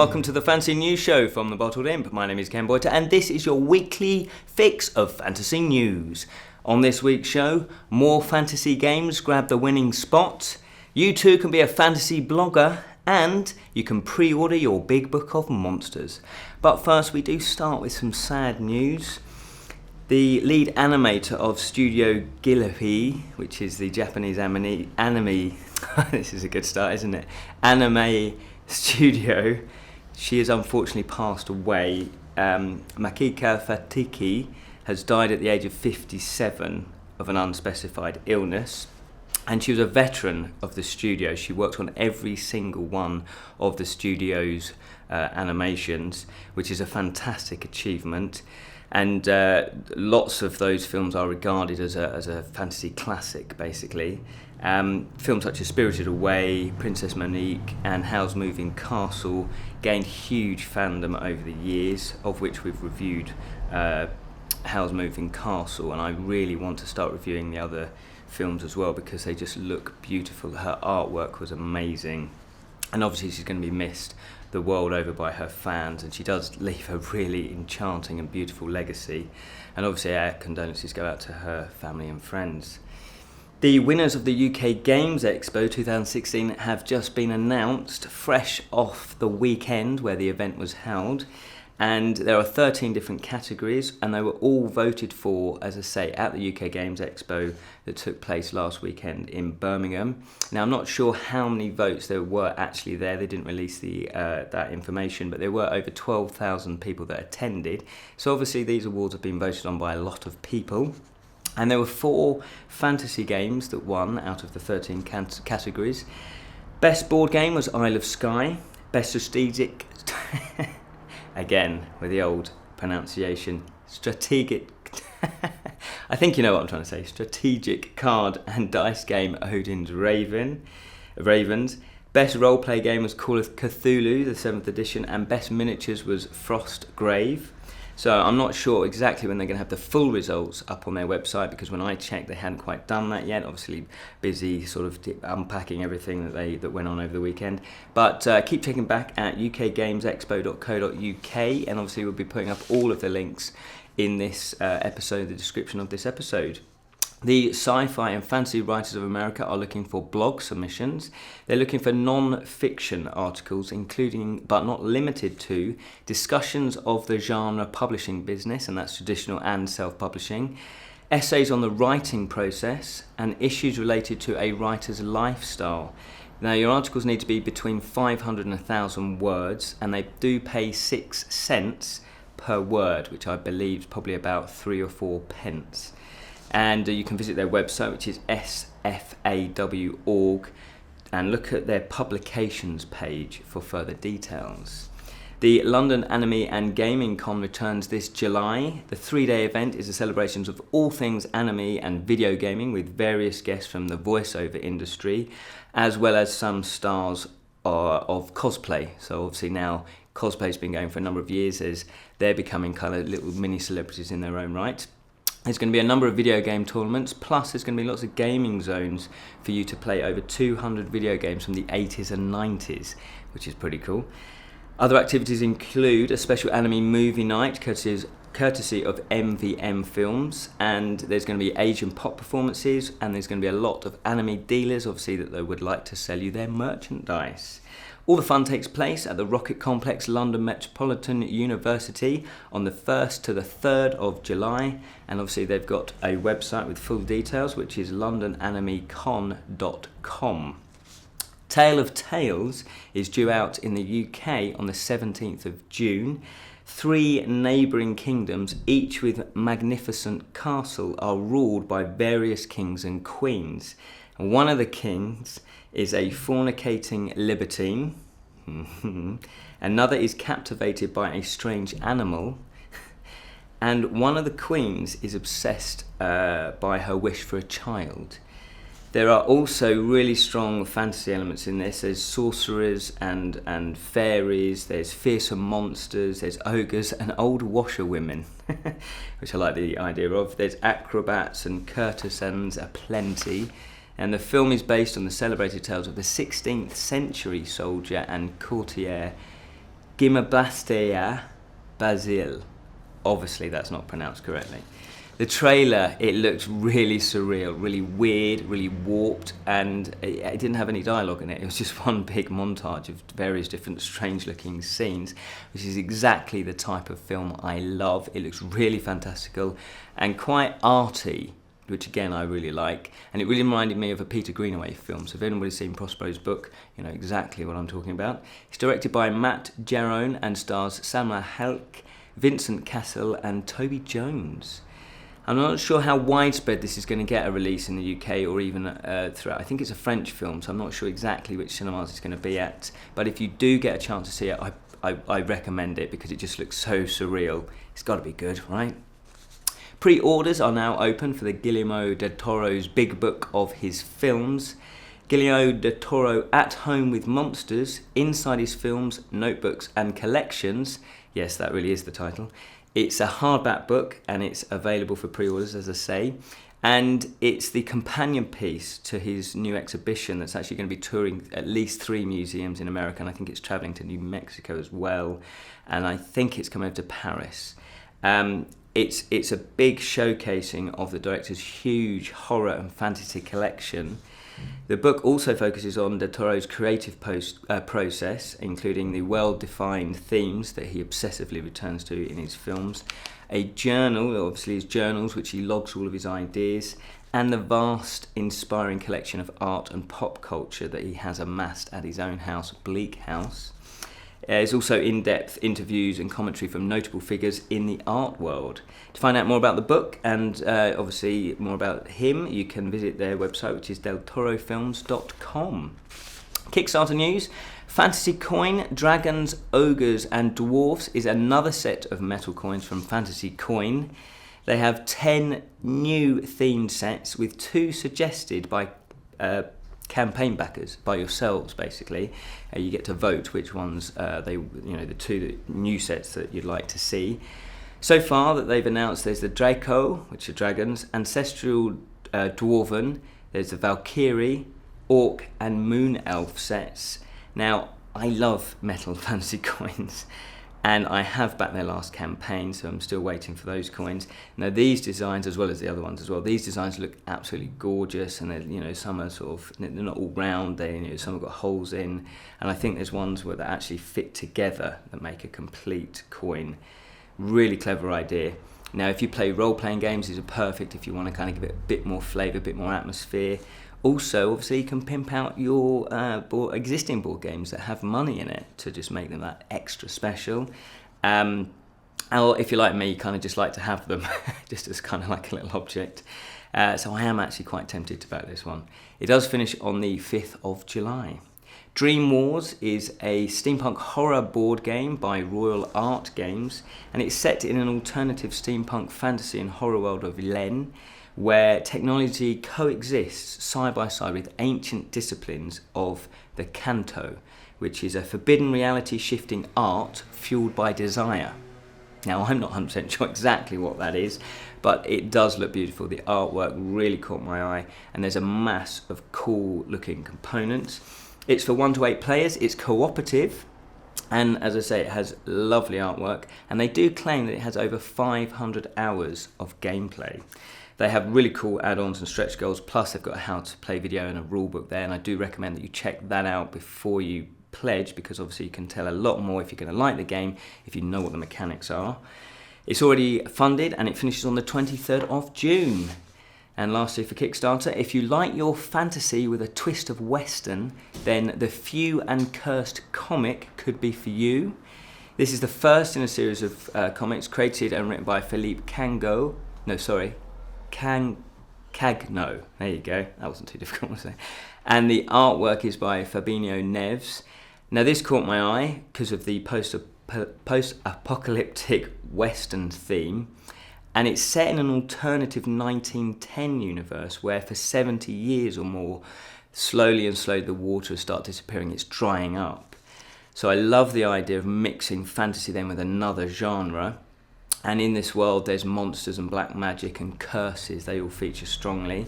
welcome to the Fantasy News Show from the Bottled Imp. My name is Ken Boyter, and this is your weekly fix of fantasy news. On this week's show, more fantasy games grab the winning spot, you too can be a fantasy blogger, and you can pre-order your big book of monsters. But first, we do start with some sad news. The lead animator of Studio Ghibli, which is the Japanese anime this is a good start, isn't it? Anime studio. She has unfortunately passed away. Makiko Futaki has died at the age of 57 of an unspecified illness. And she was a veteran of the studio. She worked on every single one of the studio's animations, which is a fantastic achievement. And lots of those films are regarded as a fantasy classic, basically. Films such as Spirited Away, Princess Monique, and Howl's Moving Castle gained huge fandom over the years, of which we've reviewed Howl's Moving Castle, and I really want to start reviewing the other films as well because they just look beautiful. Her artwork was amazing, and obviously she's going to be missed the world over by her fans, and she does leave a really enchanting and beautiful legacy, and obviously our condolences go out to her family and friends. The winners of the UK Games Expo 2016 have just been announced, fresh off the weekend where the event was held. And there are 13 different categories, and they were all voted for, as I say, at the UK Games Expo that took place last weekend in Birmingham. Now, I'm not sure how many votes there were actually there. They didn't release that information, but there were over 12,000 people that attended. So obviously these awards have been voted on by a lot of people. And there were 4 fantasy games that won out of the 13 categories. Best board game was Isle of Skye. Best strategic... Again, with the old pronunciation, strategic... I think you know what I'm trying to say. Strategic card and dice game Odin's Ravens. Best roleplay game was Call of Cthulhu, the 7th edition, and best miniatures was Frostgrave. So I'm not sure exactly when they're going to have the full results up on their website, because when I checked they hadn't quite done that yet. Obviously busy sort of unpacking everything that went on over the weekend. But keep checking back at ukgamesexpo.co.uk, and obviously we'll be putting up all of the links in this episode, the description of this episode. The Sci-Fi and Fantasy Writers of America are looking for blog submissions. They're looking for non-fiction articles, including, but not limited to, discussions of the genre publishing business, and that's traditional and self-publishing, essays on the writing process, and issues related to a writer's lifestyle. Now, your articles need to be between 500 and 1,000 words, and they do pay 6 cents per word, which I believe is probably about 3 or 4 pence. And you can visit their website, which is sfaw.org, and look at their publications page for further details. The London Anime and Gaming Con returns this July. The 3-day event is a celebration of all things anime and video gaming, with various guests from the voiceover industry, as well as some stars of cosplay. So obviously now cosplay's been going for a number of years as they're becoming kind of little mini celebrities in their own right. There's going to be a number of video game tournaments, plus there's going to be lots of gaming zones for you to play over 200 video games from the 80s and 90s, which is pretty cool. Other activities include a special anime movie night, courtesy of MVM Films, and there's going to be Asian pop performances, and there's going to be a lot of anime dealers, obviously, that they would like to sell you their merchandise. All the fun takes place at the Rocket Complex, London Metropolitan University on the 1st to the 3rd of July. And obviously they've got a website with full details, which is londonanimecon.com. Tale of Tales is due out in the UK on the 17th of June. 3 neighbouring kingdoms, each with magnificent castle, are ruled by various kings and queens. And one of the kings is a fornicating libertine. Another is captivated by a strange animal. And one of the queens is obsessed by her wish for a child. There are also really strong fantasy elements in this. There's sorcerers and fairies, there's fearsome monsters, there's ogres and old washerwomen, which I like the idea of. There's acrobats and courtesans aplenty. And the film is based on the celebrated tales of the 16th century soldier and courtier Gimabastea Basil. Obviously that's not pronounced correctly. The trailer, it looks really surreal, really weird, really warped, and it didn't have any dialogue in it. It was just one big montage of various different strange-looking scenes, which is exactly the type of film I love. It looks really fantastical and quite arty, which again I really like, and it really reminded me of a Peter Greenaway film. So if anybody's seen Prospero's book, you know exactly what I'm talking about. It's directed by Matt Jarone and stars Salma Hayek, Vincent Cassel and Toby Jones. I'm not sure how widespread this is going to get a release in the UK or even throughout. I think it's a French film, so I'm not sure exactly which cinemas it's going to be at. But if you do get a chance to see it, I recommend it because it just looks so surreal. It's got to be good, right? Pre-orders are now open for the Guillermo Del Toro's big book of his films. Guillermo Del Toro at home with monsters, inside his films, notebooks and collections. Yes, that really is the title. It's a hardback book and it's available for pre-orders, as I say. And it's the companion piece to his new exhibition that's actually going to be touring at least 3 museums in America. And I think it's travelling to New Mexico as well. And I think it's coming over to Paris. It's a big showcasing of the director's huge horror and fantasy collection. The book also focuses on Del Toro's creative process, including the well-defined themes that he obsessively returns to in his films, a journal, obviously his journals, which he logs all of his ideas, and the vast, inspiring collection of art and pop culture that he has amassed at his own house, Bleak House. There's also in-depth interviews and commentary from notable figures in the art world. To find out more about the book and obviously more about him, you can visit their website, which is deltorofilms.com. Kickstarter news. Fantasy Coin, Dragons, Ogres and Dwarves is another set of metal coins from Fantasy Coin. They have 10 new themed sets with 2 suggested by campaign backers, by yourselves basically. You get to vote which ones the 2 new sets that you'd like to see. So far that they've announced, there's the Draco, which are dragons, Ancestral Dwarven, there's the Valkyrie, Orc and Moon Elf sets. Now, I love metal fantasy coins, and I have backed their last campaign, so I'm still waiting for those coins. Now, these designs, as well as the other ones as well, these designs look absolutely gorgeous, and they're, some are sort of, they're not all round, some have got holes in, and I think there's ones where they actually fit together that make a complete coin. Really clever idea. Now, if you play role-playing games, these are perfect if you want to kind of give it a bit more flavour, a bit more atmosphere. Also, obviously, you can pimp out your existing board games that have money in it to just make them that extra special. Or if you're like me, you kind of just like to have them just as kind of like a little object. So I am actually quite tempted to back this one. It does finish on the 5th of July. Dreamwars is a steampunk horror board game by Royal Art Games, and it's set in an alternative steampunk fantasy and horror world of Len, where technology coexists side by side with ancient disciplines of the Canto, which is a forbidden reality shifting art fueled by desire. Now, I'm not 100% sure exactly what that is, but it does look beautiful. The artwork really caught my eye, and there's a mass of cool looking components. It's for 1 to 8 players, it's cooperative, and as I say, it has lovely artwork, and they do claim that it has over 500 hours of gameplay. They have really cool add-ons and stretch goals, plus they've got a how to play video and a rule book there, and I do recommend that you check that out before you pledge, because obviously you can tell a lot more if you're going to like the game, if you know what the mechanics are. It's already funded and it finishes on the 23rd of June. And lastly, for Kickstarter, if you like your fantasy with a twist of Western, then the Few and Cursed comic could be for you. This is the first in a series of comics created and written by Philippe Cagno. There you go, that wasn't too difficult to say. And the artwork is by Fabinho Neves. Now, this caught my eye because of the post-apocalyptic Western theme. And it's set in an alternative 1910 universe where for 70 years or more, slowly the waters start disappearing, it's drying up. So I love the idea of mixing fantasy then with another genre. And in this world, there's monsters and black magic and curses. They all feature strongly.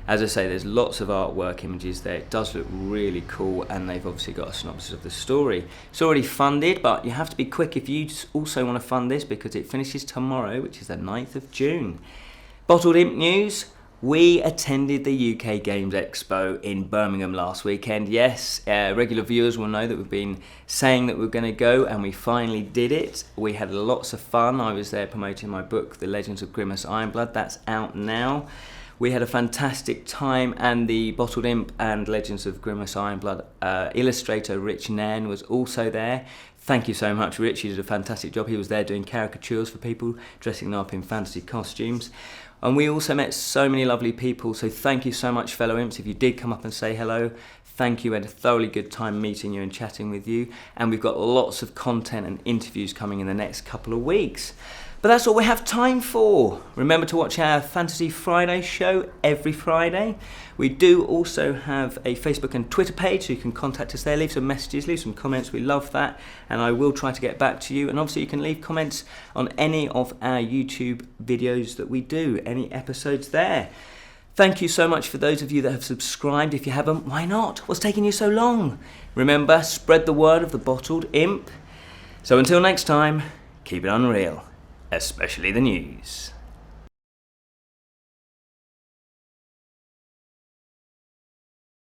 As I say, there's lots of artwork images there. It does look really cool, and they've obviously got a synopsis of the story. It's already funded, but you have to be quick if you also want to fund this, because it finishes tomorrow, which is the 9th of June. Bottled Imp news. We attended the UK Games Expo in Birmingham last weekend. Yes, regular viewers will know that we've been saying that we're going to go, and we finally did it. We had lots of fun. I was there promoting my book, The Legends of Grimace Ironblood. That's out now. We had a fantastic time, and the Bottled Imp and Legends of Grimace Ironblood illustrator Rich Nairn was also there. Thank you so much, Rich. He did a fantastic job. He was there doing caricatures for people, dressing them up in fantasy costumes. And we also met so many lovely people, so thank you so much, fellow imps. If you did come up and say hello, thank you. We had a thoroughly good time meeting you and chatting with you. And we've got lots of content and interviews coming in the next couple of weeks. But that's all we have time for. Remember to watch our Fantasy Friday show every Friday. We do also have a Facebook and Twitter page, so you can contact us there, leave some messages, leave some comments. We love that, and I will try to get back to you. And obviously you can leave comments on any of our YouTube videos that we do, any episodes there. Thank you so much for those of you that have subscribed. If you haven't, why not? What's taking you so long? Remember, spread the word of the Bottled Imp. So until next time, keep it unreal. Especially the news.